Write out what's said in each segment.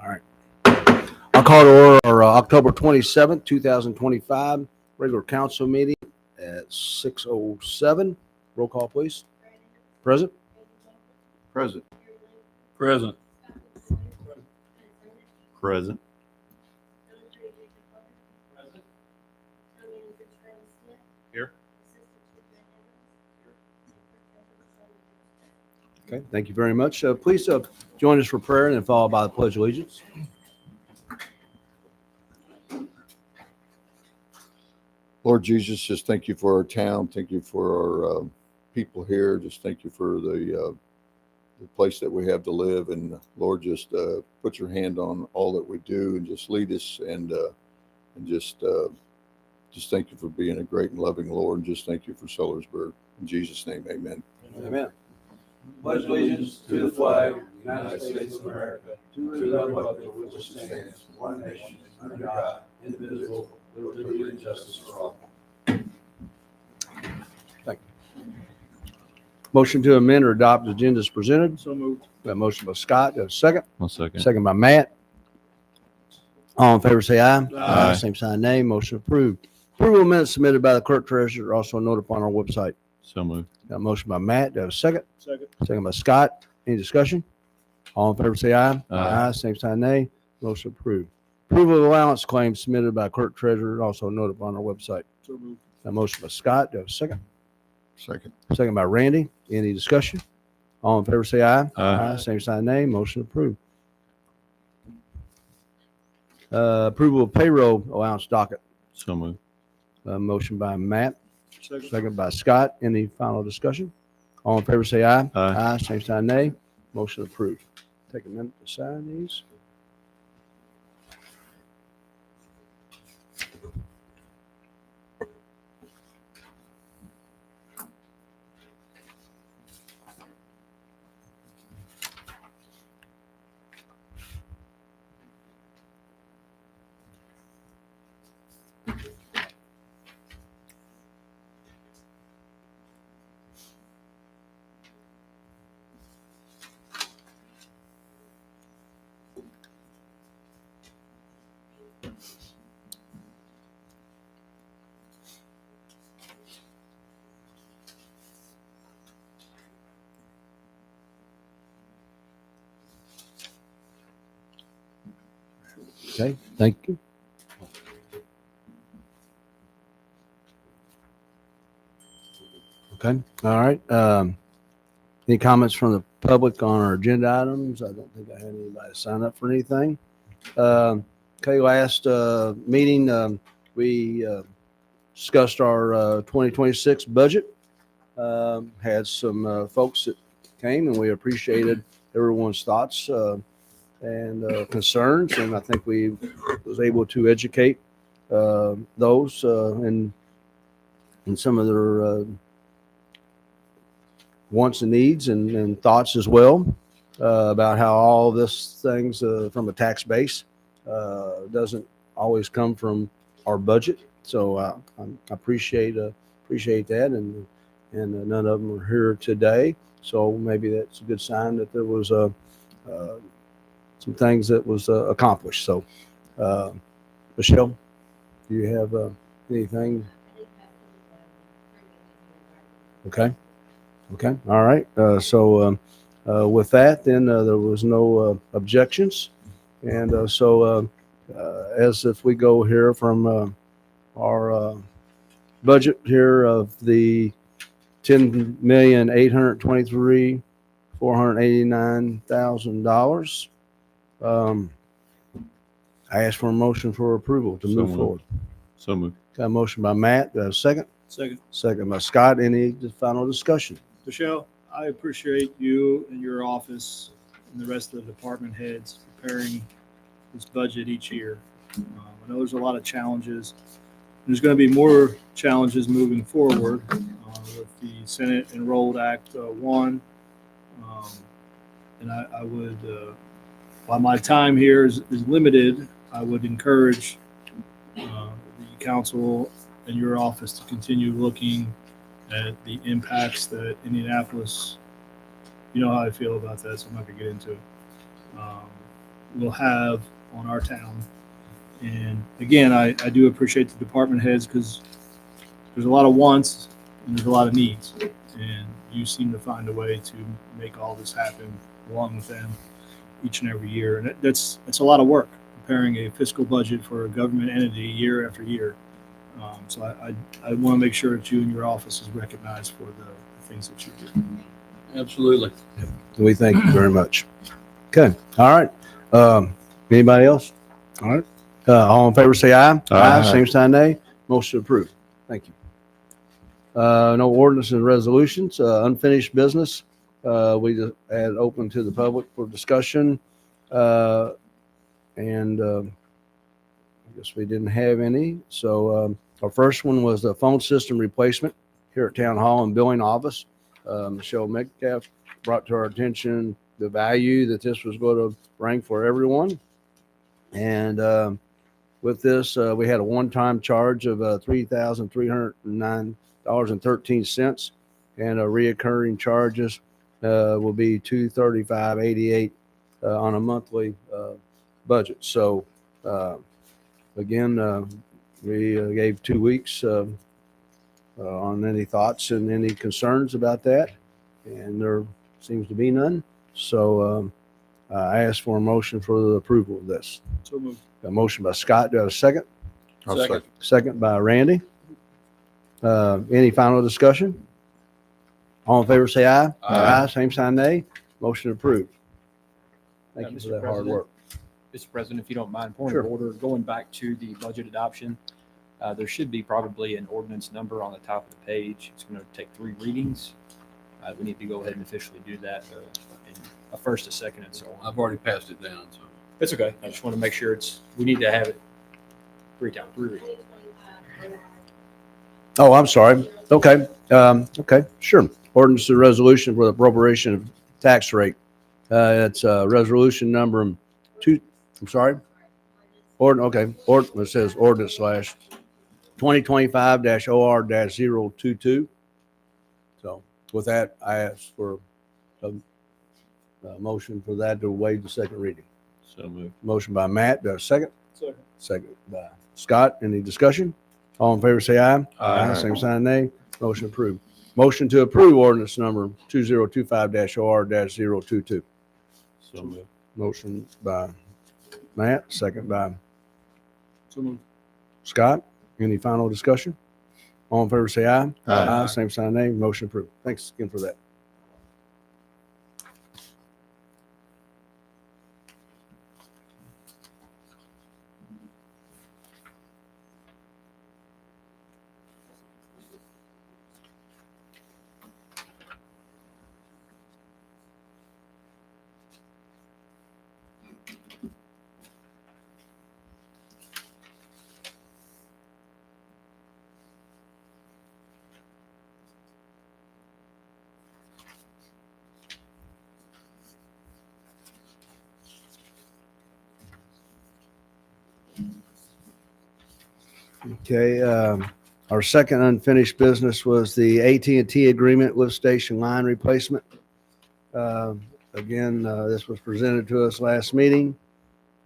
All right. I'll call to order our October 27th, 2025 regular council meeting at 6:07. Roll call, please. Present. Present. Present. Present. Here. Okay, thank you very much. Please join us for prayer and then followed by the Pledge of Allegiance. Lord Jesus, just thank you for our town. Thank you for our people here. Just thank you for the place that we have to live. And Lord, just put your hand on all that we do and just lead us and just thank you for being a great and loving Lord. And just thank you for Sellersburg. In Jesus' name, amen. Amen. Pledge allegiance to the flag of the United States of America, to the republic for which it stands, one nation, under God, indivisible, with liberty and justice for all. Thank you. Motion to amend or adopt the agenda is presented. So moved. Got a motion by Scott. Got a second. One second. Second by Matt. All in favor say aye. Aye. Same sign nay. Motion approved. Approval of minutes submitted by the clerk treasurer, also noted upon our website. So moved. Got a motion by Matt. Got a second. Second. Second by Scott. Any discussion? All in favor say aye. Aye. Same sign nay. Motion approved. Approval of allowance claims submitted by clerk treasurer, also noted upon our website. So moved. Got a motion by Scott. Got a second. Second. Second by Randy. Any discussion? All in favor say aye. Aye. Same sign nay. Motion approved. Approval of payroll allowance docket. So moved. Motion by Matt. Second. Second by Scott. Any final discussion? All in favor say aye. Aye. Same sign nay. Motion approved. Take a minute to sign these. Okay, thank you. Okay, all right. Any comments from the public on our agenda items? I don't think I had anybody sign up for anything. Okay, last meeting, we discussed our 2026 budget. Had some folks that came, and we appreciated everyone's thoughts and concerns, and I think we was able to educate those in some of their wants and needs and thoughts as well about how all this things from a tax base doesn't always come from our budget. So I appreciate that, and none of them are here today. So maybe that's a good sign that there was some things that was accomplished. So, Michelle, do you have anything? Okay. All right. So with that, then there was no objections. And so as if we go here from our budget here of the $10,823,489,000, I ask for a motion for approval to move forward. So moved. Got a motion by Matt. Got a second? Second. Second by Scott. Any final discussion? Michelle, I appreciate you and your office and the rest of the department heads preparing this budget each year. I know there's a lot of challenges. There's going to be more challenges moving forward with the Senate Enrolled Act 1. And I would, while my time here is limited, I would encourage the council and your office to continue looking at the impacts that Indianapolis, you know how I feel about that, so I'm not going to get into it. will have on our town. And again, I do appreciate the department heads because there's a lot of wants and there's a lot of needs. And you seem to find a way to make all this happen along with them each and every year. And that's a lot of work, preparing a fiscal budget for a government entity year after year. So I want to make sure that you and your office is recognized for the things that you do. Absolutely. We thank you very much. Okay. All right. Anybody else? All right. All in favor, say aye. Aye. Same sign, nay. Motion approved. Thank you. No ordinance and resolutions, unfinished business. We just had open to the public for discussion. And I guess we didn't have any. So our first one was the phone system replacement here at Town Hall and Billing Office. Michelle Metcalf brought to our attention the value that this was going to bring for everyone. And with this, we had a one-time charge of $3,309.13, and reoccurring charges will be $235.88 on a monthly budget. So again, we gave 2 weeks on any thoughts and any concerns about that, and there seems to be none. So I ask for a motion for the approval of this. So moved. A motion by Scott. Do I have a second? I'll Second. Second by Randy. Any final discussion? All in favor, say aye. Aye. Same sign, nay. Motion approved. Thank you Mr. for that hard President. work. Mr. President, if you don't mind, point Sure. of order, going back to the budget adoption, there should be probably an ordinance number on the top of the page. It's going to take 3 readings. We need to go ahead and officially do that in a first, a second, and so on. I've already passed it down, so. It's okay. I just want to make sure we need to have it 3 times, 3 readings. Oh, I'm sorry. Okay. Okay, sure. Ordinance to resolution for the appropriation of tax rate. It's resolution number 2. I'm sorry. It says ordinance / 2025-OR-022. So with that, I ask for a motion for that to waive the second reading. So moved. Motion by Matt. Do I have a second? Second. Second by Scott. Any discussion? All in favor, say aye. Aye. Same sign, nay. Motion approved. Motion to approve ordinance number 2025-OR-022. So moved. Motion by Matt, second by So moved. Scott. Any final discussion? All in favor, say aye. Aye. Same sign, nay. Motion approved. Thanks again for that. Okay, our second unfinished business was the AT&T agreement lift station line replacement. Again, this was presented to us last meeting.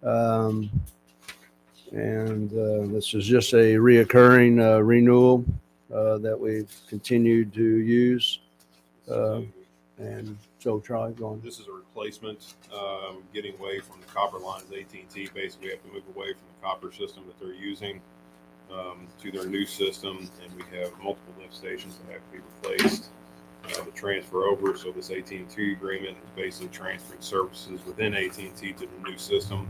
And this is just a reoccurring renewal that we've continued to use. And so Charlie, go on. This is a replacement, getting away from the copper lines. AT&T basically have to move away from the copper system that they're using to their new system, and we have multiple lift stations that have to be replaced to transfer over. So this AT&T agreement is basically transferring services within AT&T to the new system.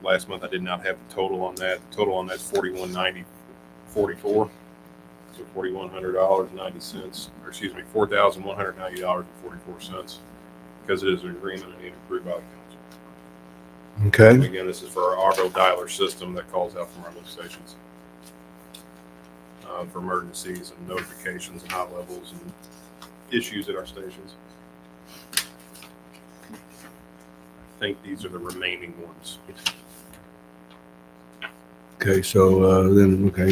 Last month I did not have the total on that. The total on that's $41.90.44. So $4,100.90, or excuse me, $4,190.44, because it is an agreement and approved by the council. Okay. And again, this is for our auto dialer system that calls out from our lift stations for emergencies and notifications and hot levels and issues at our stations. I think these are the remaining ones. Okay, so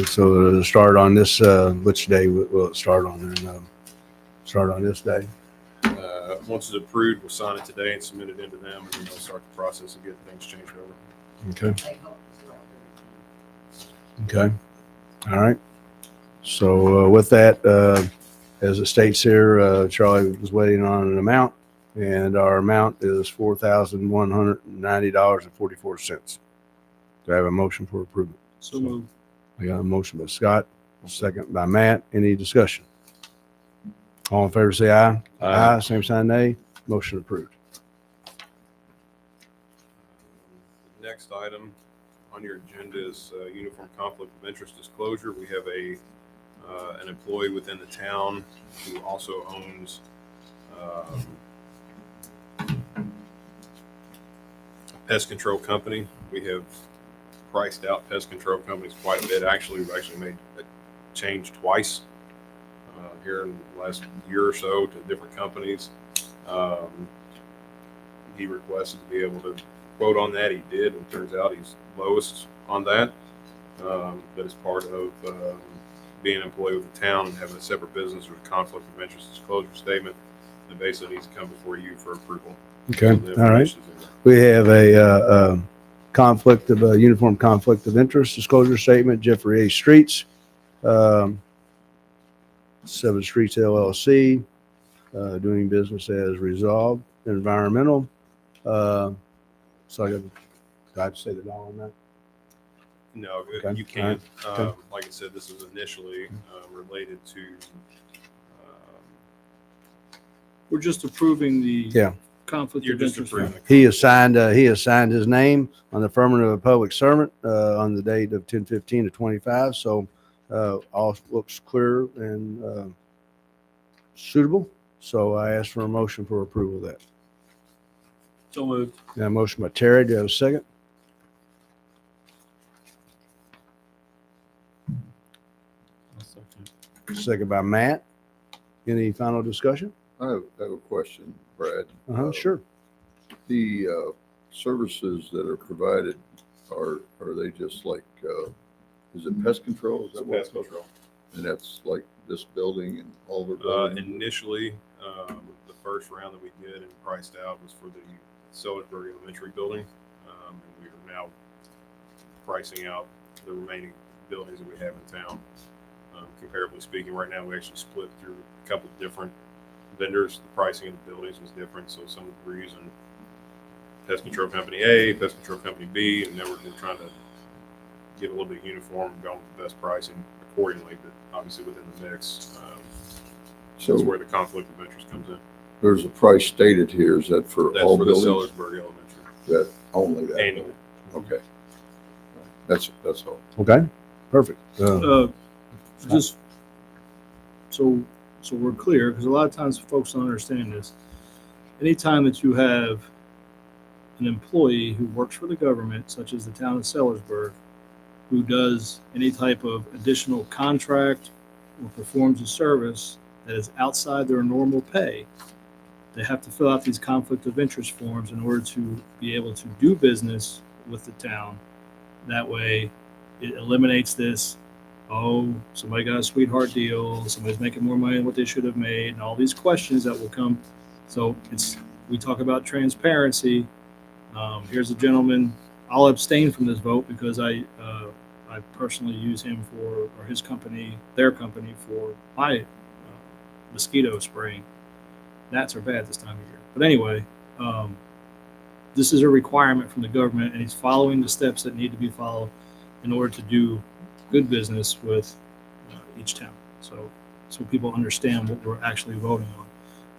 so to start on this, which day will it start on? And start on this day. once it's approved, we'll sign it today and submit it into them, and then they'll start the process of getting things changed over. Okay. Okay. All right. So with that, as it states here, Charlie was waiting on an amount, and our amount is $4,190.44. Do I have a motion for approval? So moved. I got a motion by Scott, a second by Matt. Any discussion? All in favor, say aye. Aye. Same sign, nay. Motion approved. Next item on your agenda is uniform conflict of interest disclosure. We have an employee within the town who also owns a pest control company. We have priced out pest control companies quite a bit. Actually, we've actually made a change twice here in the last year or so to different companies. He requested to be able to quote on that. He did, and turns out he's lowest on that. But as part of being an employee with the town and having a separate business with a conflict of interest disclosure statement, it basically needs to come before you for approval. Okay. So the All right. information's in there. We have a uniform conflict of interest disclosure statement, Jeffrey A. Streets, 7 Streets LLC, doing business as Resolved Environmental. So I got to say the dollar amount. No, Okay. you can't. Okay. Like I said, this is initially related to. We're just approving the Yeah. conflict You're of just interest. approving. He has signed his name on the affirmative of public servant on the date of 10/15/25. So all looks clear and suitable. So I ask for a motion for approval of that. So moved. Got a motion by Terry. Do you have a second? Second by Matt. Any final discussion? I have a question, Brad. Sure. The services that are provided, are they just like, is it pest control? Is that what Pest control. And that's like this building and all of our buildings? Initially, the first round that we did and priced out was for the Sellersburg Elementary building. And we are now pricing out the remaining buildings that we have in town. Comparably speaking, right now we actually split through a couple of different vendors. The pricing of the buildings was different, so some were using pest control company A, pest control company B, and then we're trying to get a little bit uniform and go with the best pricing accordingly, but obviously within the mix. So That's where the conflict of interest comes in. there's a price stated here. Is that for That's all for the buildings? Sellersburg Elementary. That only that? Annually. Okay. That's all. Okay. Perfect. Just so we're clear, because a lot of times folks don't understand this. Anytime that you have an employee who works for the government, such as the town of Sellersburg, who does any type of additional contract or performs a service that is outside their normal pay, they have to fill out these conflict of interest forms in order to be able to do business with the town. That way, it eliminates this, oh, somebody got a sweetheart deal, somebody's making more money than what they should have made, and all these questions that will come. So we talk about transparency. Here's a gentleman. I'll abstain from this vote because I personally use him for, or his company, their company, for my mosquito spraying. Gnats are bad this time of year. But anyway, this is a requirement from the government, and he's following the steps that need to be followed in order to do good business with each town. So people understand what we're actually voting on.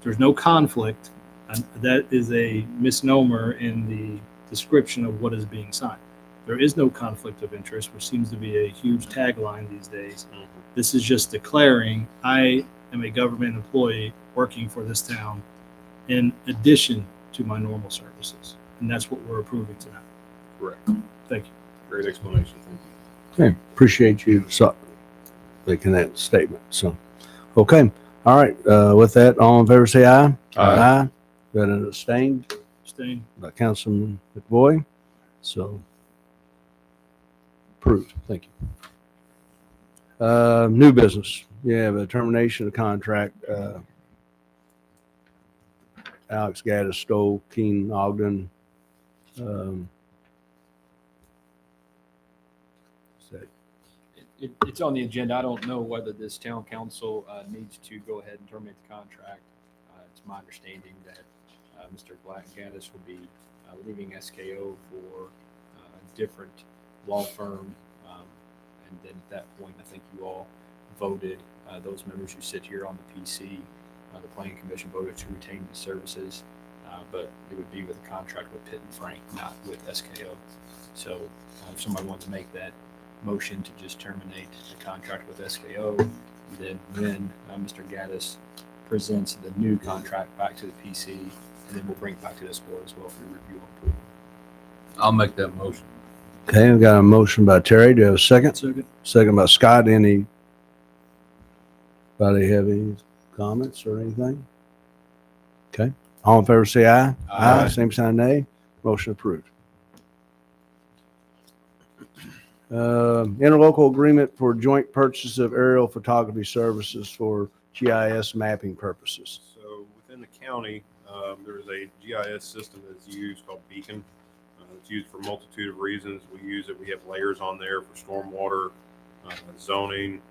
There's no conflict, and that is a misnomer in the description of what is being signed. There is no conflict of interest, which seems to be a huge tagline these days. This is just declaring I am a government employee working for this town in addition to my normal services. And that's what we're approving tonight. Correct. Thank you. Great explanation. Thank you. Okay. Appreciate you making that statement. So, okay. All right. With that, all in favor, say aye. Aye. Got an abstain Abstain. by Councilman McBoy. So approved. Thank you. New business. You have a termination of contract Alex Gaddis, Stowe, Keen, Ogden. Is that- It's on the agenda. I don't know whether this town council needs to go ahead and terminate the contract. It's my understanding that Mr. Black Gaddis will be leaving SKO for a different law firm. And then at that point, I think you all voted, those members who sit here on the PC, the planning commission voted to retain the services, but it would be with a contract with Pitt and Frank, not with SKO. So if somebody wants to make that motion to just terminate the contract with SKO, then when Mr. Gaddis presents the new contract back to the PC, and then we'll bring it back to this board as well for review and approval. I'll make that motion. Okay, we've got a motion by Terry. Do you have a second? Second. Second by Scott. Anybody have any comments or anything? Okay. All in favor, say aye. Aye. Same sign, nay. Motion approved. Interlocal agreement for joint purchase of aerial photography services for GIS mapping purposes. So within the county, there's a GIS system that's used called Beacon. It's used for a multitude of reasons. We use it. We have layers on there for stormwater, zoning,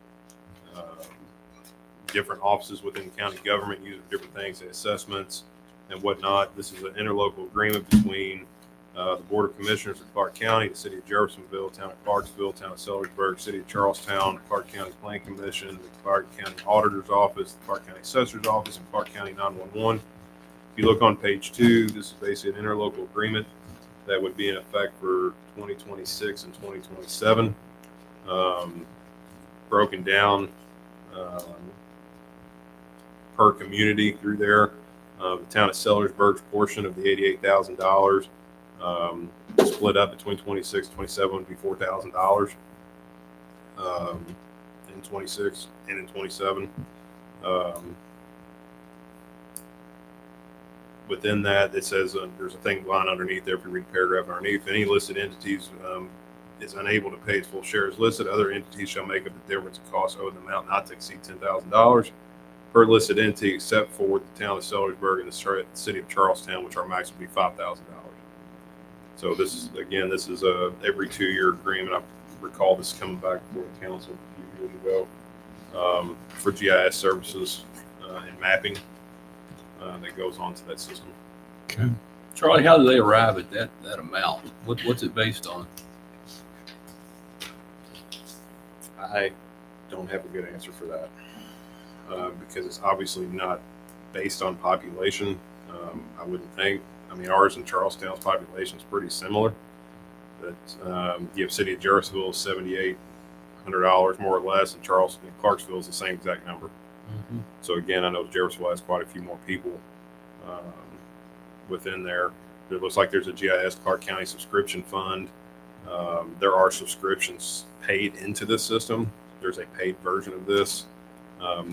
different offices within county government use it for different things, assessments and whatnot. This is an interlocal agreement between the Board of Commissioners of Clark County, the City of Jeffersonville, Town of Clarksville, Town of Sellersburg, City of Charlestown, Clark County Planning Commission, the Clark County Auditor's Office, the Clark County Assessor's Office, and Clark County 911. If you look on page 2, this is basically an interlocal agreement that would be in effect for 2026 and 2027, broken down per community through there. The town of Sellersburg's portion of the $88,000 split up between 26 and 27 would be $4,000 in 26 and in 27. Within that, it says there's a thing line underneath there. If you read the paragraph underneath, any listed entities is unable to pay its full share as listed. Other entities shall make up the difference in costs owed in the amount not to exceed $10,000 per listed entity, except for the town of Sellersburg and the city of Charlestown, which our max would be $5,000. So this is, again, this is a every 2-year agreement. I recall this coming back before the council a few years ago for GIS services and mapping that goes on to that system. Okay. Charlie, how do they arrive at that amount? What's it based on? I don't have a good answer for that because it's obviously not based on population. I wouldn't think. I mean, ours and Charlestown's population is pretty similar. But you have City of Jeffersonville $7,800 more or less, and Charleston and Clarksville is the same exact number. Mm-hmm. So again, I know Jeffersonville has quite a few more people within there. It looks like there's a GIS Clark County subscription fund. There are subscriptions paid into this system. There's a paid version of this.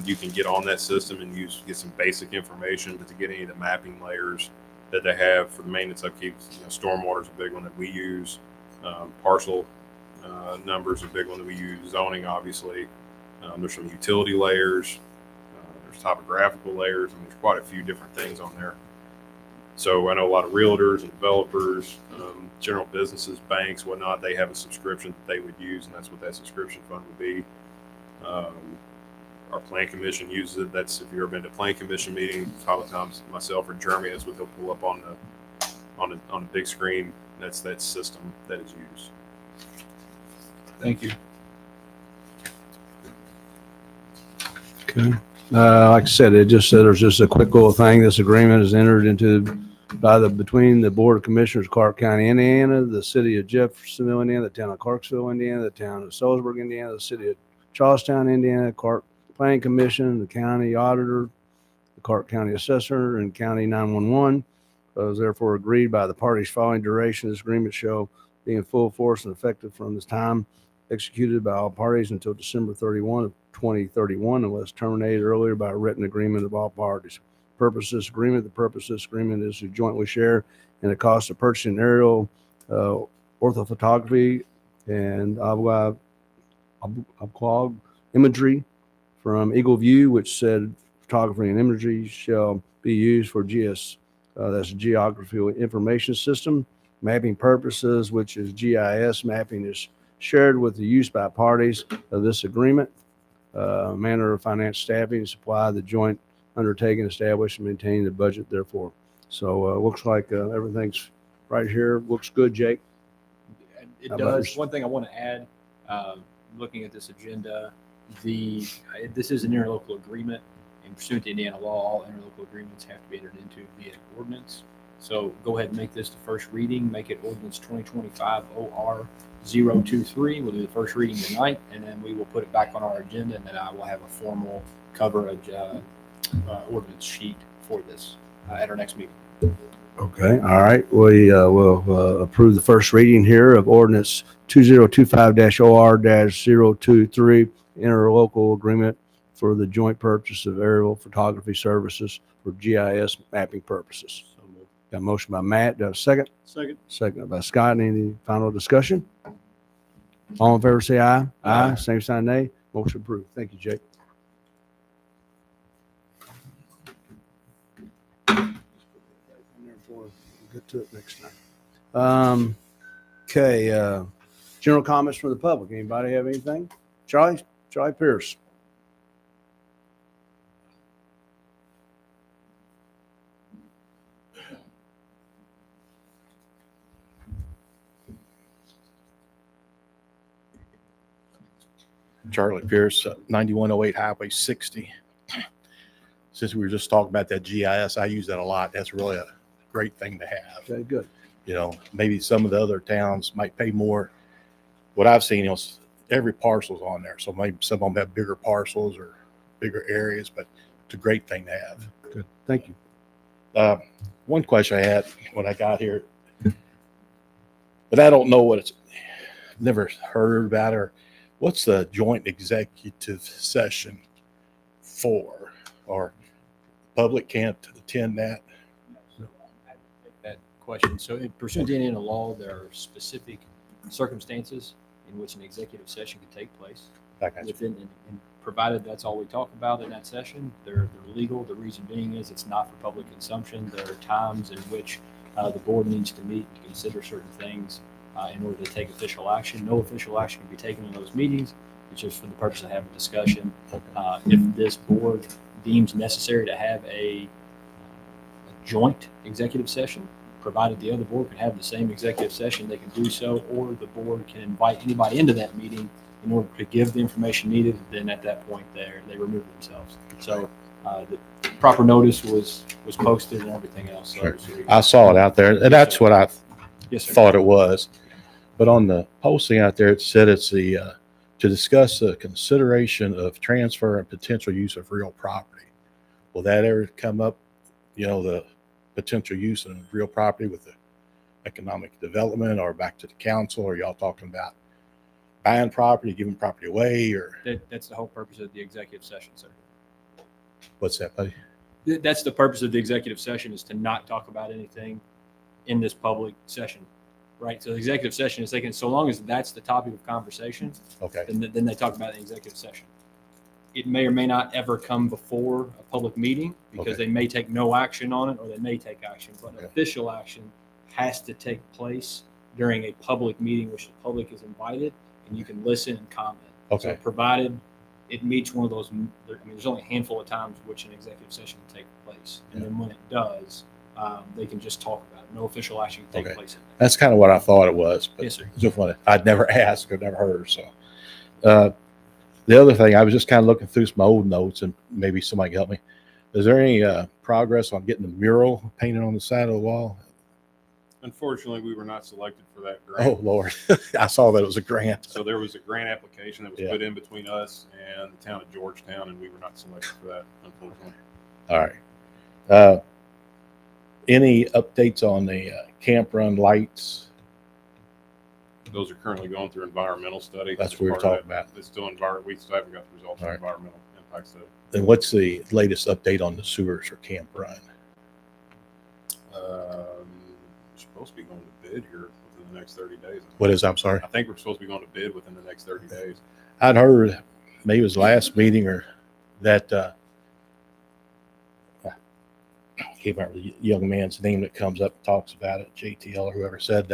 You can get on that system and get some basic information, but to get any of the mapping layers that they have for the maintenance upkeep, stormwater is a big one that we use. Parcel numbers are a big one that we use. Zoning, obviously. There's some utility layers. There's topographical layers. I mean, there's quite a few different things on there. So I know a lot of realtors and developers, general businesses, banks, whatnot, they have a subscription that they would use, and that's what that subscription fund would be. Our plan commission uses it. That's, if you've ever been to plan commission meeting, a lot of times myself or Jeremy, that's what they'll pull up on the big screen. That's that system that is used. Thank you. Okay. Like I said, it just said there's just a quick little thing. This agreement is entered into between the Board of Commissioners, Clark County, Indiana, the City of Jeffersonville, Indiana, the Town of Clarksville, Indiana, the Town of Sellersburg, Indiana, the City of Charlestown, Indiana, Clark Planning Commission, the County Auditor, the Clark County Assessor, and County 911. Is therefore agreed by the parties following duration. This agreement shall be in full force and effective from this time, executed by all parties until December 31 of 2031, unless terminated earlier by a written agreement of all parties. Purpose of this agreement: the purpose of this agreement is to jointly share in the cost of purchasing aerial orthophotography and obclog imagery from Eagle View, which said photography and imagery shall be used for GIS That's a Geographical Information System. Mapping purposes, which is GIS mapping, is shared with the use by parties of this agreement. Manner of finance staffing, supply the joint undertaking, establish and maintain the budget therefore. So looks like everything's right here. Looks good, Jake. It How about does. yours? One thing I want to add, looking at this agenda, this is an interlocal agreement, and pursuant to Indiana law, all interlocal agreements have to be entered into via an ordinance. So go ahead and make this the first reading. Make it ordinance 2025 OR 023. We'll do the first reading tonight, and then we will put it back on our agenda, and then I will have a formal coverage ordinance sheet for this at our next meeting. Okay, all right. We will approve the first reading here of ordinance 2025-OR-023, interlocal agreement for the joint purchase of aerial photography services for GIS mapping purposes. Got a motion by Matt. Do I have a second? Second. Second by Scott. Any final discussion? All in favor, say aye. Aye. Same sign, nay. Motion approved. Thank you, Jake. Get to it next time. Okay, general comments from the public. Anybody have anything? Charlie Pierce. Charlie Pierce, 9108 Highway 60. Since we were just talking about that GIS, I use that a lot. That's really a great thing to have. Okay, good. You know, maybe some of the other towns might pay more. What I've seen is every parcel's on there. So maybe some of them have bigger parcels or bigger areas, but it's a great thing to have. Good. Thank you. One question I had when I got here, but I don't know what it's, never heard about her. What's the joint executive session for? Or public can't attend that? That question. So pursuant to Indiana law, there are specific circumstances in which an executive session can take place. Within, and provided that's all we talk about in that session, they're legal. The reason being is it's not for public consumption. There are times in which the board needs to meet and consider certain things in order to take official action. No official action can be taken in those meetings. It's just for the purpose of having a discussion. If this board deems necessary to have a joint executive session, provided the other board can have the same executive session, they can do so, or the board can invite anybody into that meeting in order to give the information needed. Then at that point they remove themselves. So the proper notice was posted and everything else. So, Sure. I saw it out there, and that's what I yes, sir. thought it was. But on the posting out there, it said it's the to discuss the consideration of transfer and potential use of real property. Will that ever come up? You know, the potential use of real property with the economic development, or back to the council? Or y'all talking about buying property, giving property away, or That's the whole purpose of the executive session, sir. what's that, buddy? That's the purpose of the executive session, is to not talk about anything in this public session, right? So the executive session is taken, so long as that's the topic of conversation, Okay. then they talk about it in executive session. It may or may not ever come before a public meeting, because Okay. they may take no action on it, or they may take action, but Okay. official action has to take place during a public meeting, which the public is invited, and you can listen and comment. Okay. So provided it meets one of those, there's only a handful of times which an executive session can take place. And then when it does, they can just talk about it. No official action can take Okay. place in that. That's kind of what I thought it was. But Yes, sir. just what I'd never asked or never heard. So the other thing, I was just kind of looking through some old notes, and maybe somebody can help me. Is there any progress on getting the mural painted on the side of the wall? Unfortunately, we were not selected for that grant. Oh, Lord. I saw that it was a grant. So there was a grant application that was Yeah. put in between us and the town of Georgetown, and we were not selected for that, unfortunately. All right. Any updates on the camp run lights? Those are currently going through environmental study. That's As what we were part of talking that. about. It's still we still haven't got the results of All right. environmental impact study. And what's the latest update on the sewers for camp run? We're supposed to be going to bid here within the next 30 days. What is, I'm sorry? I think we're supposed to be going to bid within the next 30 days. I'd heard, maybe it was last meeting, or that can't remember the young man's name that comes up and talks about it, JTL or whoever said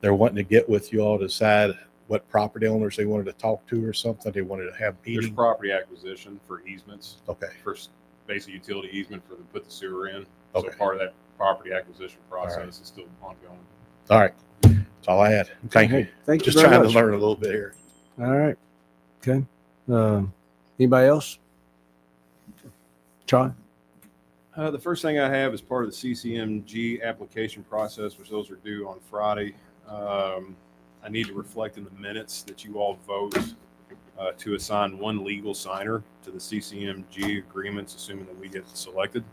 they're wanting to get with you all to decide what property owners they wanted to talk to or something. They wanted to have There's meetings. property acquisition for easements, Okay. first basic utility easement for them to put the sewer in. Okay. So part of that property acquisition process right. is still ongoing. All right. That's all I had. Thank you. Thank you Just very trying much. to learn a little bit here. All right. Okay. Anybody else? Charlie? The first thing I have is part of the CCMG application process, which those are due on Friday. I need to reflect in the minutes that you all vote to assign one legal signer to the CCMG agreements, assuming that we get selected.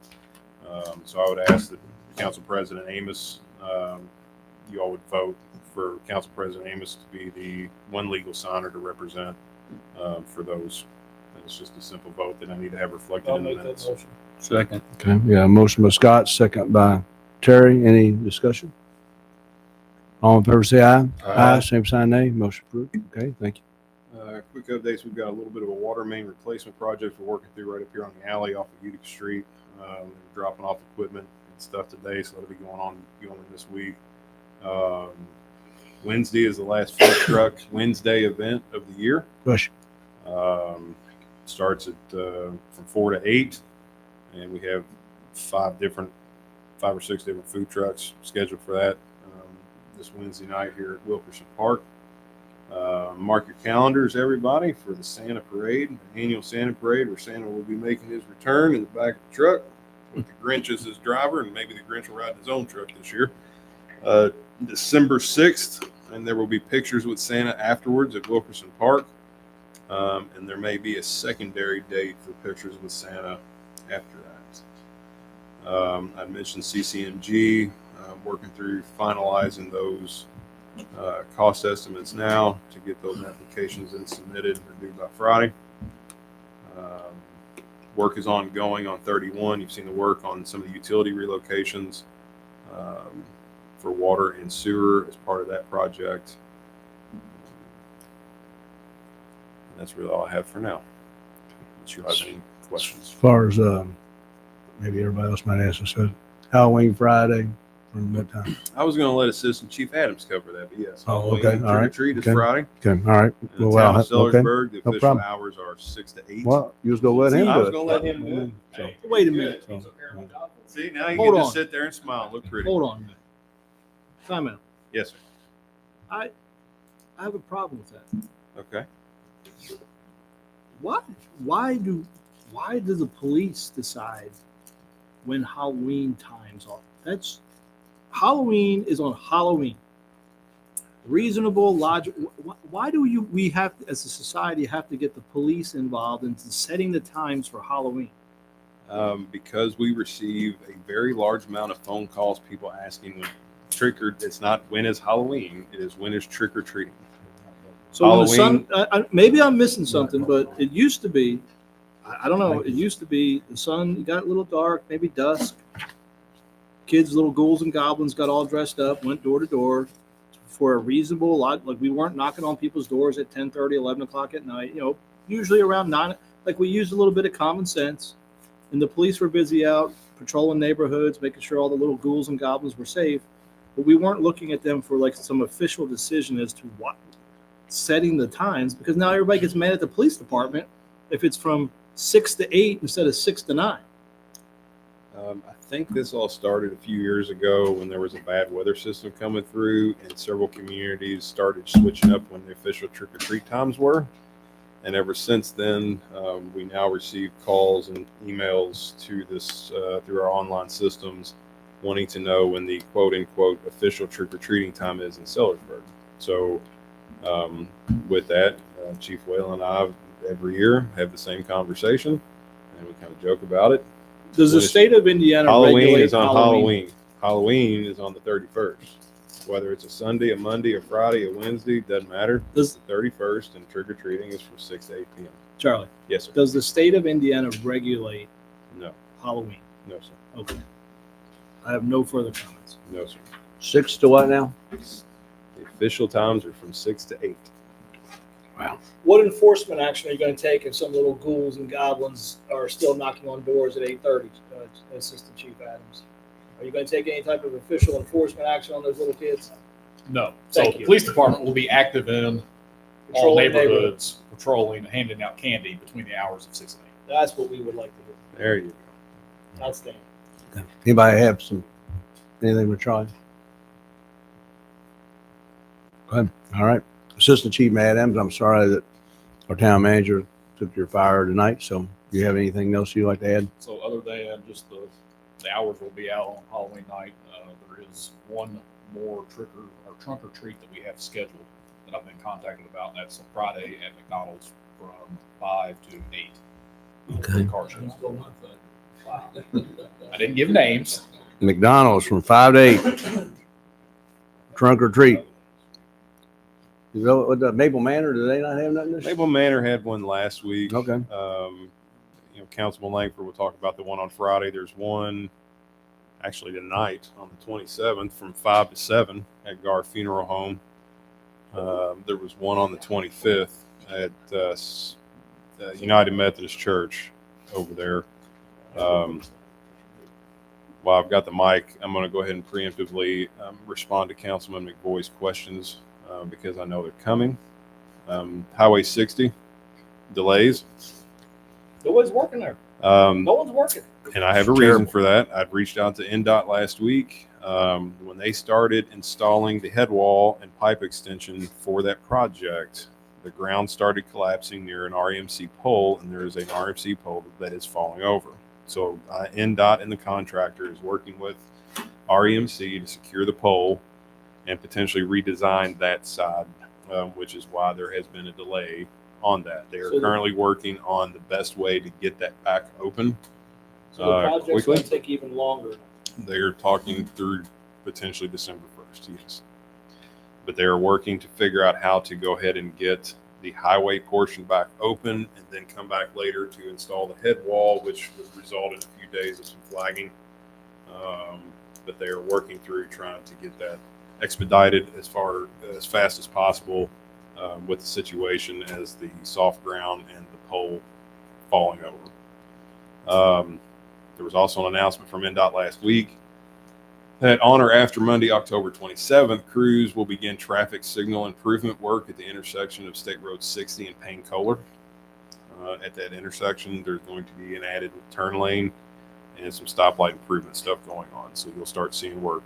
So I would ask that Council President Amos, you all would vote for Council President Amos to be the one legal signer to represent for those. And it's just a simple vote that I need to have reflected in the minutes. Second. Okay. Yeah. Motion by Scott, second by Terry. Any discussion? All in favor, say aye. Aye. Same sign, nay. Motion approved. Okay. Thank you. Quick updates. We've got a little bit of a water main replacement project we're working through right up here on the alley off of Utica Street. We're dropping off equipment and stuff today, so that'll be going in this week. Wednesday is the last food truck Wednesday event of the year. Bush. Starts at from 4 to 8, and we have 5 or 6 different food trucks scheduled for that this Wednesday night here at Wilkerson Park. Mark your calendars, everybody, for the Santa Parade, the annual Santa Parade, where Santa will be making his return in the back of the truck with the Grinch as his driver, and maybe the Grinch will ride his own truck this year. December 6th, and there will be pictures with Santa afterwards at Wilkerson Park. And there may be a secondary date for pictures with Santa after that. I mentioned CCMG, working through finalizing those cost estimates now to get those applications in submitted or due by Friday. Work is ongoing on 31. You've seen the work on some of the utility relocations for water and sewer as part of that project. And that's really all I have for now. Unless you have any questions. As far as maybe everybody else might ask us, Halloween Friday, from what time? I was going to let Assistant Chief Adams cover that, but yes. Oh, Halloween okay, all right, Trick-or-treat is okay. Friday. Okay. All right. In the Well, town of okay. Sellersburg, the No official problem. hours are 6 to 8. Well, you was gonna let him I do was it. going to let him do it. So, Wait a minute. so, See, now you Hold can on. just sit there and smile. Look pretty. Hold on a minute. Time out. Yes, sir. I have a problem with that. Okay. Why do the police decide when Halloween times are? Halloween is on Halloween. Reasonable logic. Why do we have to, as a society, have to get the police involved in setting the times for Halloween? Because we receive a very large amount of phone calls, people asking when it's not when is Halloween, it is when is trick or treating. So when the Halloween- sun, maybe I'm missing something, but it used to be, I don't know, it used to be the sun got a little dark, maybe dusk. Kids, little ghouls and goblins got all dressed up, went door to door for a reasonable lot. Like we weren't knocking on people's doors at 10:30, 11 o'clock at night, usually around 9. Like we used a little bit of common sense, and the police were busy out patrolling neighborhoods, making sure all the little ghouls and goblins were safe. But we weren't looking at them for like some official decision as to what setting the times, because now everybody gets mad at the police department if it's from 6 to 8 instead of 6 to 9. I think this all started a few years ago when there was a bad weather system coming through, and several communities started switching up when the official trick or treat times were. And ever since then, we now receive calls and emails to this through our online systems, wanting to know when the quote unquote official trick or treating time is in Sellersburg. So, with that, Chief Whalen and I every year have the same conversation, and we kind of joke about it. Does the state of Indiana Halloween regulate is on Halloween. Halloween is on the 31st. Whether it's a Sunday, a Monday, a Friday, a Wednesday, doesn't matter. It's the 31st, and trick or treating is from 6 to 8 p.m. Charlie, Yes, sir. does the state of Indiana regulate No, Halloween? no, sir. Okay. I have no further comments. No, sir. 6 to what now? The official times are from 6 to 8. What enforcement action are you going to take if some little ghouls and goblins are still knocking on doors at 8:30, Assistant Chief Adams? Are you going to take any type of official enforcement action on those little kids? No. So Thank the you. police department will be active in all Patrolling neighborhoods, patrolling and handing out candy between the hours of 6 and 8. That's what we would like to do. There you go. Outstanding. Anybody have anything we're trying? Go ahead. All right. Assistant Chief Adams, I'm sorry that our town manager took your fire tonight. So do you have anything else you'd like to add? So other than just the hours will be out on Halloween night, there is one more trunk or treat that we have scheduled that I've been contacted about. And that's on Friday at McDonald's from 5 to 8. Okay. Car show. I didn't give names. McDonald's from 5 to 8. Trunk or treat. You know, with the Maple Manor, do they not have nothing this year? Maple Manor had one last week. Okay. Councilman Langford will talk about the one on Friday. There's one actually tonight on the 27th from 5 to 7 at Gar Funeral Home. There was one on the 25th at United Methodist Church over there. While I've got the mic, I'm going to go ahead and preemptively respond to Councilman McVoy's questions because I know they're coming. Highway 60 delays. Nobody's working there. No one's working. And I have a reason for that. I'd reached out to NDOT last week. When they started installing the head wall and pipe extension for that project, the ground started collapsing near an RMC pole, and there is an RMC pole that is falling over. So NDOT and the contractor is working with RMC to secure the pole and potentially redesign that side, which is why there has been a delay on that. They are currently working on the best way to get that back open. So the project's quickly. going to take even longer. They're talking through potentially December 1st, yes. But they're working to figure out how to go ahead and get the highway portion back open and then come back later to install the head wall, which would result in a few days of some flagging. But they are working through trying to get that expedited as fast as possible with the situation as the soft ground and the pole falling over. There was also an announcement from NDOT last week that on or after Monday, October 27th, crews will begin traffic signal improvement work at the intersection of State Road 60 and Payne Kohler. At that intersection, there's going to be an added turn lane and some stoplight improvement stuff going on. So you'll start seeing work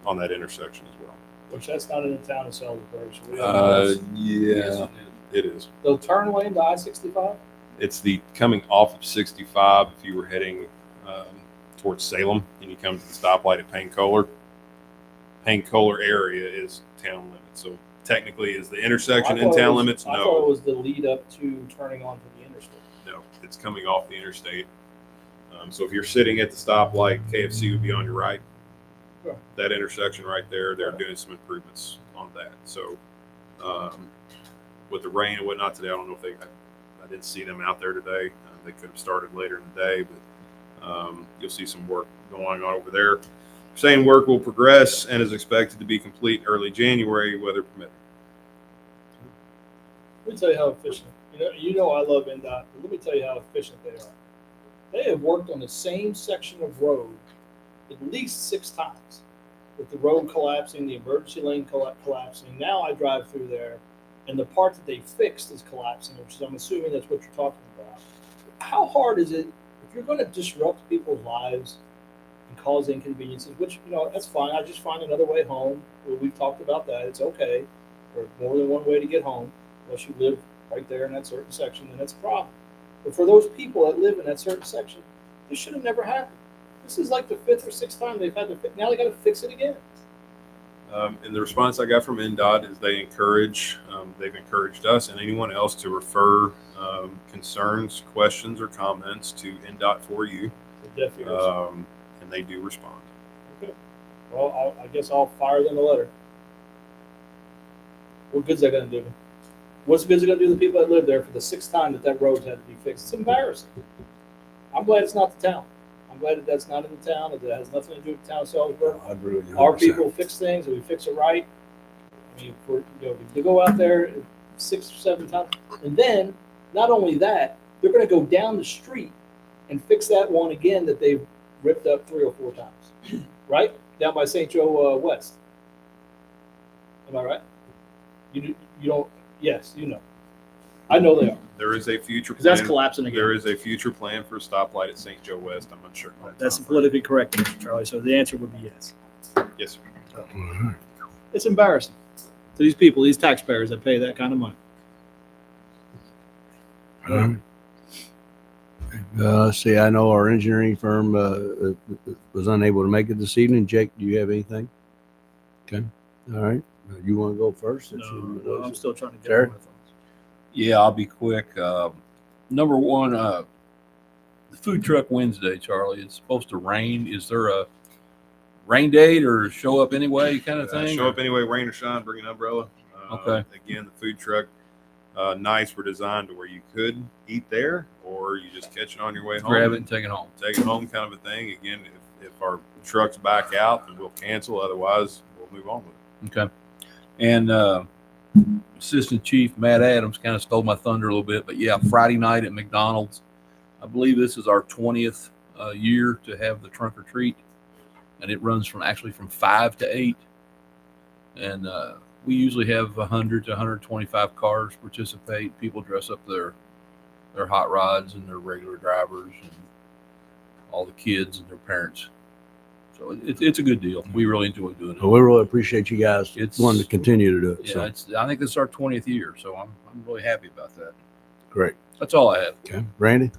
on that intersection as well. Which that's not in the town of Salisbury. So we don't know. Yeah, it is. The turn lane to I-65? It's the coming off of 65 if you were heading towards Salem and you come to the stoplight at Payne Kohler. Payne Kohler area is town limits. So technically is the intersection in town limits? I thought it No. was the lead up to turning onto the interstate. No, it's coming off the interstate. So if you're sitting at the stoplight, KFC would be on your right. Sure. That intersection right there, they're doing some improvements on that. So with the rain and whatnot today, I don't know if I didn't see them out there today. They could have started later in the day, but you'll see some work going on over there. Saying work will progress and is expected to be complete early January, weather permitting. Let me tell you how efficient. You know I love NDOT, but let me tell you how efficient they are. They have worked on the same section of road at least 6 times, with the road collapsing, the emergency lane collapsing. Now I drive through there, and the part that they fixed is collapsing, which is, I'm assuming that's what you're talking about. How hard is it if you're going to disrupt people's lives and cause inconveniences? Which, that's fine. I just find another way home. We've talked about that. It's okay. There's more than one way to get home, unless you live right there in that certain section, then that's a problem. But for those people that live in that certain section, this should have never happened. This is like the 5th or 6th time they've had to fix. Now they got to fix it again. And the response I got from NDOT is they've encouraged us and anyone else to refer concerns, questions, or comments to NDOT for you, and they do respond. Okay. Well, I guess I'll fire them a letter. What good's that going to do? What's good is it going to do to the people that live there for the 6th time that road's had to be fixed? It's embarrassing. I'm glad it's not the town. I'm glad that that's not in the town, that it has nothing to do with the town of Salisbury. I'd really hope Our so. people fix things and we fix it right. mean, to go out there 6 or 7 times, and then not only that, they're going to go down the street and fix that one again that they've ripped up 3 or 4 times, right? Down by St. Joe West. Am I right? You don't? Yes, you know. I know they are. There is a future Because that's plan. collapsing again. There is a future plan for a stoplight at St. Joe West. I'm unsure. of that That's timeframe. politically correct, Mr. Charlie. So the answer would be yes. Yes, sir. It's embarrassing to these people, these taxpayers that pay that kind of money. See, I know our engineering firm was unable to make it this evening. Jake, do you have anything? Okay. All right. You want to go first? since you- No, I'm still trying to get Jared? my thoughts. Yeah, I'll be quick. Number one, the food truck Wednesday, Charlie. It's supposed to rain. Is there a rain date or show up anyway kind of thing? Show up anyway, rain or shine, bring an umbrella. Okay. Again, the food truck nights were designed to where you could eat there, or you just catch it on your way home. Grab it and take it home. Take it home, kind of a thing. Again, if our trucks back out, then we'll cancel. Otherwise, we'll move on with it. Okay. And Assistant Chief Matt Adams kind of stole my thunder a little bit, but yeah, Friday night at McDonald's. I believe this is our 20th year to have the trunk or treat, and it runs from 5 to 8, and we usually have 100 to 125 cars participate. People dress up their hot rods and their regular drivers, and all the kids and their parents. So it's a good deal. We really enjoy doing it. Well, we really appreciate you guys It's- wanting to continue to do it. Yeah, So I think this is our 20th year, so I'm really happy about that. great. That's all I have. Okay. Randy?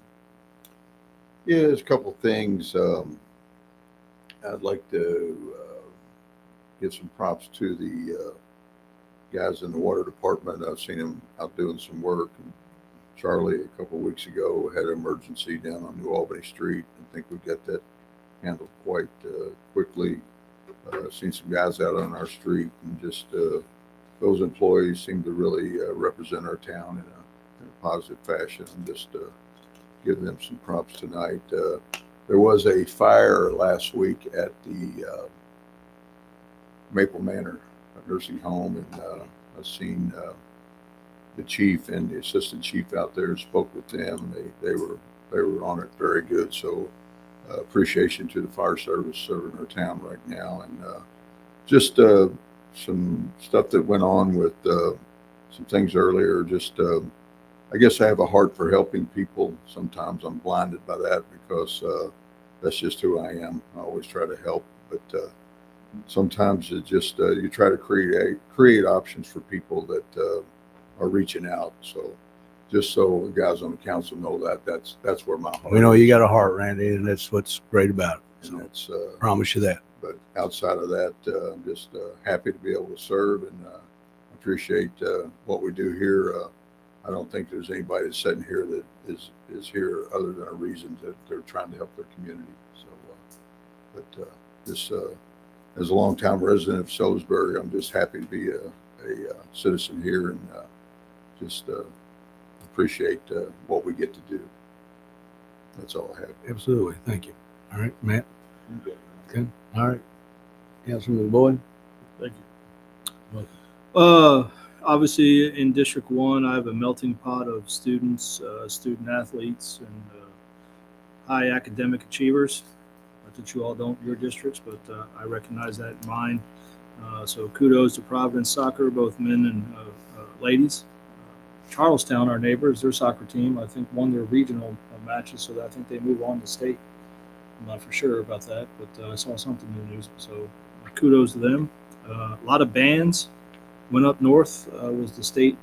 Yeah, there's a couple things. I'd like to give some props to the guys in the water department. I've seen them out doing some work. And Charlie, a couple of weeks ago, had an emergency down on New Albany Street. I think we got that handled quite quickly. Seen some guys out on our street, and just those employees seem to really represent our town in a positive fashion. And just give them some props tonight. There was a fire last week at the Maple Manor nursing home, and I've seen the chief and the assistant chief out there. Spoke with them. They were on it very good. So appreciation to the fire service serving our town right now, and just some stuff that went on with some things earlier. Just I guess I have a heart for helping people. Sometimes I'm blinded by that because that's just who I am. I always try to help, but sometimes it just you try to create options for people that are reaching out. So just so the guys on the council know that's where my heart. We know you is. got a heart, Randy, and that's what's great about it. And So that's promise you that. but outside of that, I'm just happy to be able to serve, and appreciate what we do here. I don't think there's anybody that's sitting here that is here other than a reason that they're trying to help their community. So, but this as a longtime resident of Salisbury, I'm just happy to be a citizen here, and just appreciate what we get to do. That's all I have. Absolutely. Thank you. All right, Matt. Okay. All right. Councilman Boyd. Thank you. Obviously, in District 1, I have a melting pot of students, student athletes, and high academic achievers. Not that you all don't in your districts, but I recognize that in mine. So kudos to Providence Soccer, both men and ladies. Charlestown, our neighbors, their soccer team, I think won their regional matches, so I think they move on to state. I'm not for sure about that, but I saw something in the news, so kudos to them. A lot of bands went up north. Was the state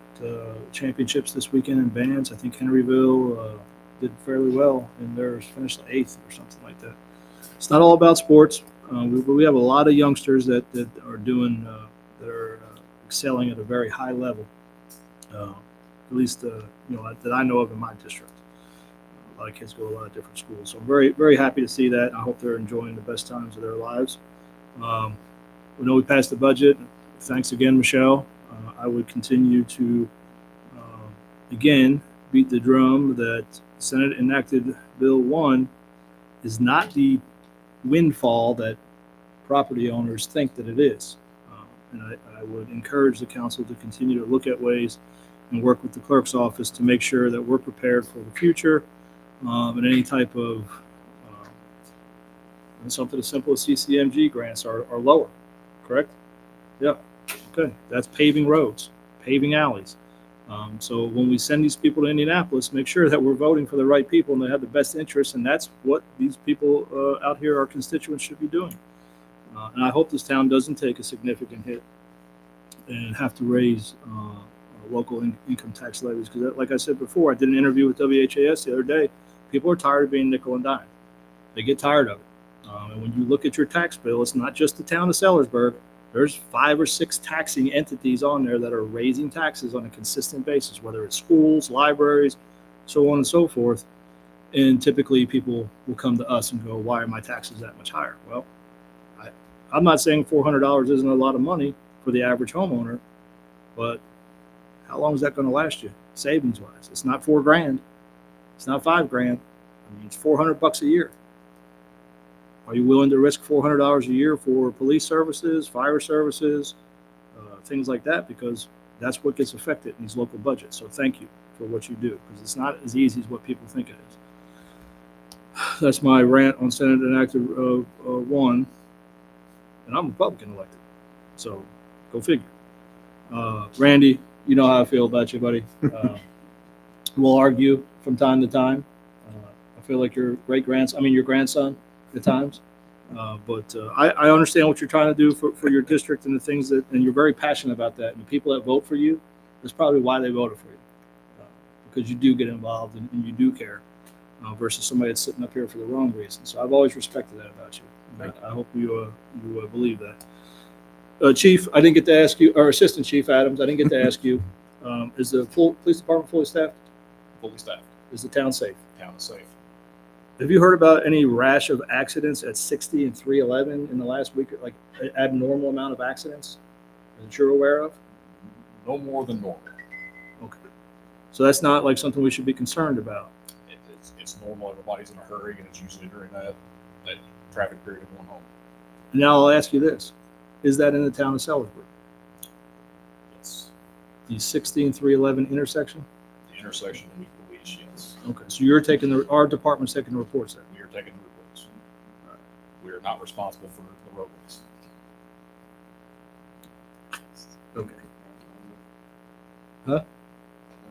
championships this weekend in bands. I think Henryville did fairly well, and theirs finished 8th or something like that. It's not all about sports. We have a lot of youngsters that are doing that are excelling at a very high level. At least that I know of in my district. A lot of kids go to a lot of different schools, so I'm very, very happy to see that. I hope they're enjoying the best times of their lives. We know we passed the budget. Thanks again, Michelle. I would continue to, again, beat the drum that Senate enacted Bill 1 is not the windfall that property owners think that it is. And I would encourage the council to continue to look at ways and work with the clerk's office to make sure that we're prepared for the future, and any type of something as simple as CCMG grants are lower, correct? Yeah. Okay. That's paving roads, paving alleys. So when we send these people to Indianapolis, make sure that we're voting for the right people and they have the best interests. And that's what these people out here, our constituents, should be doing. And I hope this town doesn't take a significant hit and have to raise local income tax levies. Because like I said before, I did an interview with WHAS the other day. People are tired of being nickel and dime. They get tired of it. And when you look at your tax bill, it's not just the town of Sellersburg. There's 5 or 6 taxing entities on there that are raising taxes on a consistent basis, whether it's schools, libraries, so on and so forth. And typically people will come to us and go, why are my taxes that much higher? Well, I'm not saying $400 isn't a lot of money for the average homeowner, but how long is that going to last you savings wise? It's not $4,000. It's not $5,000. I mean, it's $400 a year. Are you willing to risk $400 a year for police services, fire services, things like that? Because that's what gets affected in these local budgets. So thank you for what you do, because it's not as easy as what people think it is. That's my rant on Senate Enacted 1, and I'm Republican elected. So go figure. Randy, you know how I feel about you, buddy. We'll argue from time to time. I feel like your grandson at times. But I understand what you're trying to do for your district and the things that, and you're very passionate about that. And the people that vote for you, that's probably why they voted for you, because you do get involved and you do care, versus somebody that's sitting up here for the wrong reason. So I've always respected that about you. I hope you believe that. Chief, I didn't get to ask you, or Assistant Chief Adams, I didn't get to ask you, is the police department fully staffed? Fully staffed. Is the town safe? Town is safe. Have you heard about any rash of accidents at 60 and 311 in the last week? Like an abnormal amount of accidents that you're aware of? No more than normal. Okay. So that's not like something we should be concerned about. It's normal. Everybody's in a hurry, and it's usually during that traffic period of going home. Now I'll ask you this. Is that in the town of Sellersburg? Yes. The 60 and 311 intersection? The intersection we police, yes. Okay. So you're taking our department's taking the reports then? We are taking the reports. We are not responsible for the roadways. Okay. Huh?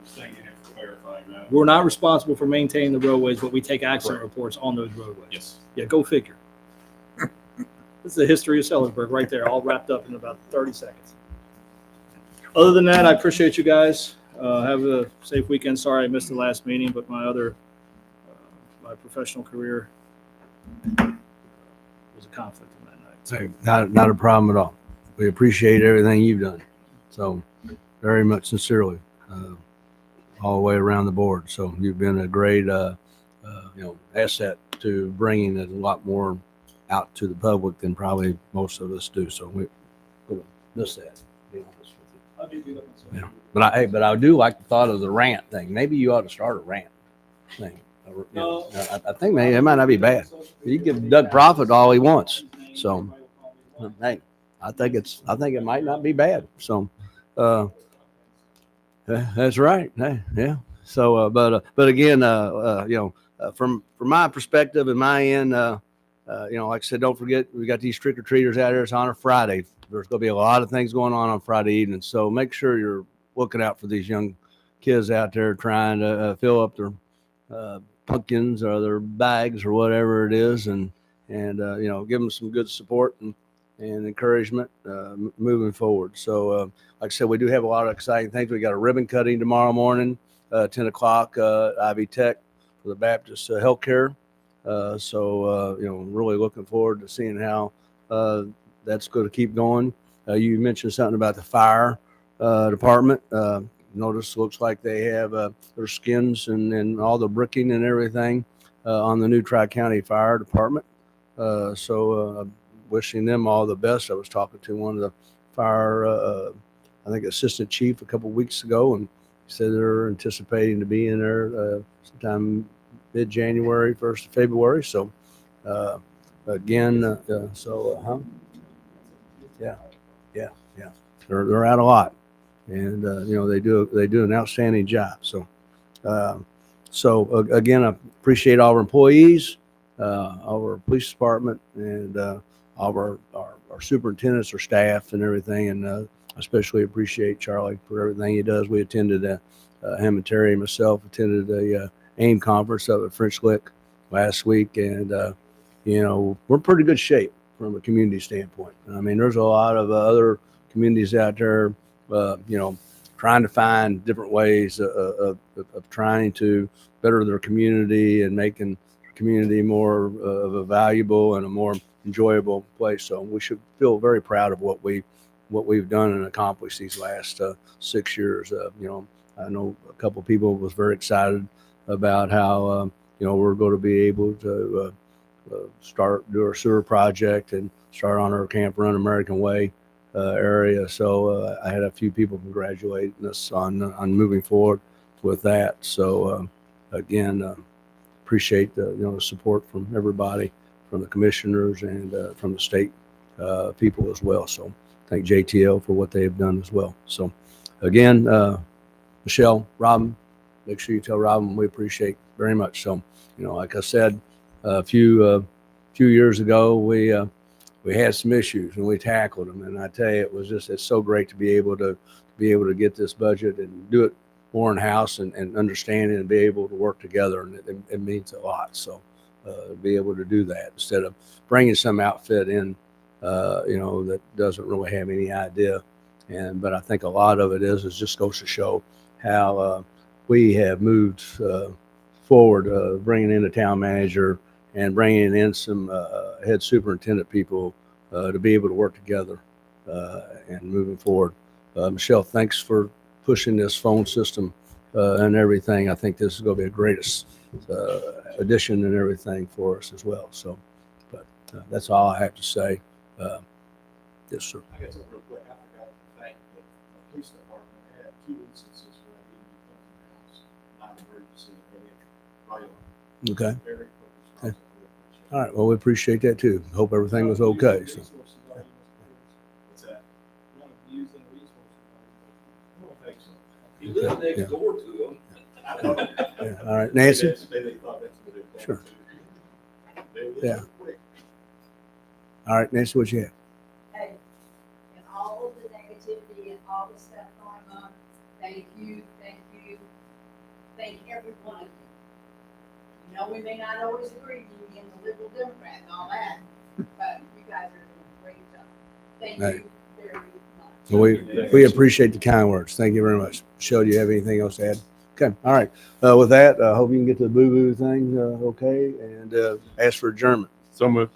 Thank you for clarifying that. We're not responsible for maintaining the roadways, but we take accident Correct. reports on those roadways. Yes. Yeah, go figure. This is the history of Sellersburg right there, all wrapped up in about 30 seconds. Other than that, I appreciate you guys. Have a safe weekend. Sorry I missed the last meeting, but my my professional career was a conflict on that night. So, Not a problem at all. We appreciate everything you've done. So very much sincerely, all the way around the board. So you've been a great, asset to bringing a lot more out to the public than probably most of us do. So we miss that. To be honest with you. Yeah. But I do like the thought of the rant thing. Maybe you ought to start a rant thing. I think maybe it might not be bad. You give Doug Profit all he wants. So hey, I think it might not be bad. So that's right. Hey, yeah. So but again, from my perspective and my end, like I said, don't forget we got these trick or treaters out here. It's on a Friday. There's going to be a lot of things going on Friday evening. So make sure you're looking out for these young kids out there trying to fill up their pumpkins or their bags or whatever it is, and give them some good support and encouragement moving forward. So like I said, we do have a lot of exciting things. We got a ribbon cutting tomorrow morning, 10 o'clock, Ivy Tech for the Baptist Healthcare. Really looking forward to seeing how that's going to keep going. You mentioned something about the fire department. Notice looks like they have their skins and all the bricking and everything on the new Tri-County Fire Department. Wishing them all the best. I was talking to one of the fire, I think assistant chief a couple of weeks ago, and he said they're anticipating to be in there sometime mid-January, 1st of February. So They're out a lot, and they do an outstanding job. So, again, I appreciate all our employees, all our police department, and all of our superintendents, our staff, and everything. And I especially appreciate Charlie for everything he does. We attended him and Terry and myself attended the AIM conference up at French Lick last week, and we're in pretty good shape from a community standpoint. I mean, there's a lot of other communities out there, trying to find different ways of trying to better their community and making the community more of a valuable and a more enjoyable place. So we should feel very proud of what we've done and accomplished these last 6 years. I know a couple of people was very excited about how we're going to be able to do our sewer project and start on our Camp Run American Way area. So I had a few people congratulating us on moving forward with that. So again, appreciate the support from everybody, from the commissioners and from the state people as well. So thank JTL for what they've done as well. So again, Michelle, Robin, make sure you tell Robin we appreciate very much. So like I said, a few years ago, we had some issues and we tackled them. And I tell you, it's so great to be able to get this budget and do it more in house and understand it and be able to work together. And it means a lot. So be able to do that instead of bringing some outfit in, that doesn't really have any idea. But I think a lot of it is just goes to show how we have moved forward, bringing in a town manager and bringing in some head superintendent people to be able to work together and moving forward. Michelle, thanks for pushing this phone system and everything. I think this is going to be a greatest addition and everything for us as well. So, but that's all I have to say. Yes, sir. I guess real quick, I forgot to thank the police department. They had 2 instances where they needed to come to the house, non-emergency, and they right on. Okay. Very quick response. All right. Well, we appreciate that too. Hope everything was okay. So. What's that? One of using resources. I don't think so. You live next Yeah. door to them. I don't know. Yeah. All right, Nancy. Maybe they thought that's what it was. Sure. They were Yeah. quick. All right, Nancy, what you have? Hey, and all of the negativity and all the stuff going on, thank you, thank every one of you. We may not always agree with you in the liberal Democrat and all that, but you guys are doing a great job. Thank Hey. you very much. Well, we appreciate the kind words. Thank you very much. Michelle, do you have anything else to add? Okay. All right. With that, I hope you can get the boo-boo thing okay and ask for adjournment. So moved.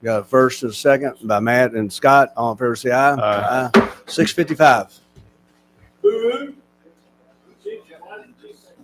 Got a first and a second by Matt and Scott. All in favor, say aye. Aye. 6:55. Boo-hoo.